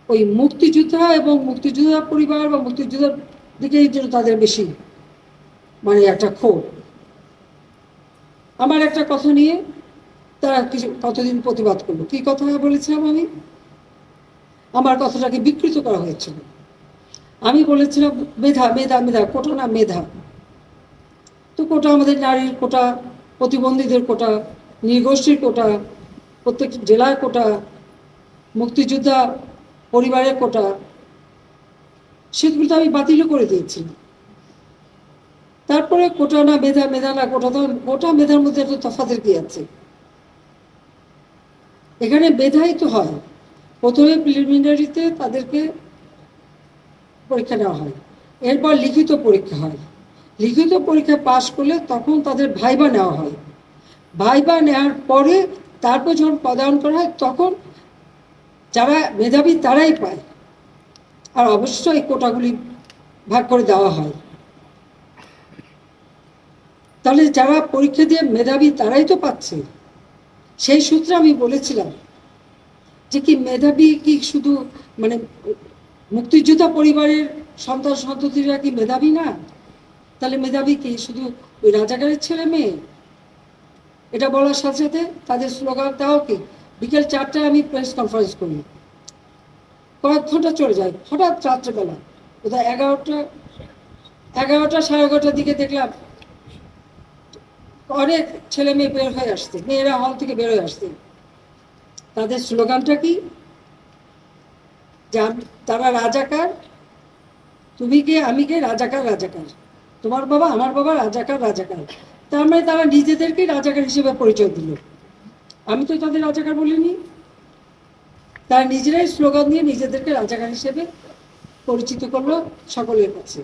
ওই মুক্তিযোদ্ধা এবং মুক্তিযোদ্ধা পরিবার বা মুক্তিযোদ্ধার দিকেই যেন তাদের বেশি মানে একটা ক্ষোভ। আমার একটা কথা নিয়ে তারা কিছু কতদিন প্রতিবাদ করলো। কি কথা বলেছিলাম আমি? আমার কথাটাকে বিকৃত করা হয়েছিল। আমি বলেছিলাম মেধা মেধা মেধা, কোটা না মেধা। তো কোটা আমাদের নারীর কোটা, প্রতিবন্ধীদের কোটা, নৃগোষ্ঠীর কোটা, প্রত্যেক জেলার কোটা, মুক্তিযোদ্ধা পরিবারের কোটা, সেগুলো তো আমি বাতিলও করে দিয়েছিলাম। তারপরে কোটা না মেধা, মেধা না কোটা, তো কোটা মেধার মধ্যে একটা তফাতের কি আছে? এখানে মেধাই তো হয়। প্রথমে প্রিলিমিনারিতে তাদেরকে পরীক্ষা নেওয়া হয়, এরপর লিখিত পরীক্ষা হয়। লিখিত পরীক্ষা পাশ করলে তখন তাদের ভাইবা নেওয়া হয়। ভাইবা নেওয়ার পরে তারপর যখন পদায়ন করা হয় তখন যারা মেধাবী তারাই পায়। আর অবশ্যই কোটাগুলি ভাগ করে দেওয়া হয়। তাহলে যারা পরীক্ষা দিয়ে মেধাবী তারাই তো পাচ্ছে। সেই সূত্রে আমি বলেছিলাম যে কি মেধাবী কি শুধু মানে মুক্তিযোদ্ধা পরিবারের সন্তান সন্ততিরা কি মেধাবী না? তাহলে মেধাবী কি শুধু ওই রাজাকারের ছেলে মেয়ে? এটা বলার সাথে সাথে তাদের স্লোগান দেওয়া কি, বিকেল 4টায় আমি প্রেস কনফারেন্স করি, কয়েক ঘন্টা চলে যায়, হঠাৎ রাত্রেবেলা কোথায় 11টা 11:30টার দিকে দেখলাম অনেক ছেলে মেয়ে বের হয়ে আসছে, মেয়েরা হল থেকে বের হয়ে আসছে। তাদের স্লোগানটা কি? তারা রাজাকার, তুমি কে আমি কে, রাজাকার রাজাকার, তোমার বাবা আমার বাবা রাজাকার রাজাকার। তার মানে তারা নিজেদেরকে রাজাকার হিসেবে পরিচয় দিল। আমি তো তাদের রাজাকার বলিনি। তারা নিজেরাই স্লোগান দিয়ে নিজেদেরকে রাজাকার হিসেবে পরিচিত করলো সকলের কাছে।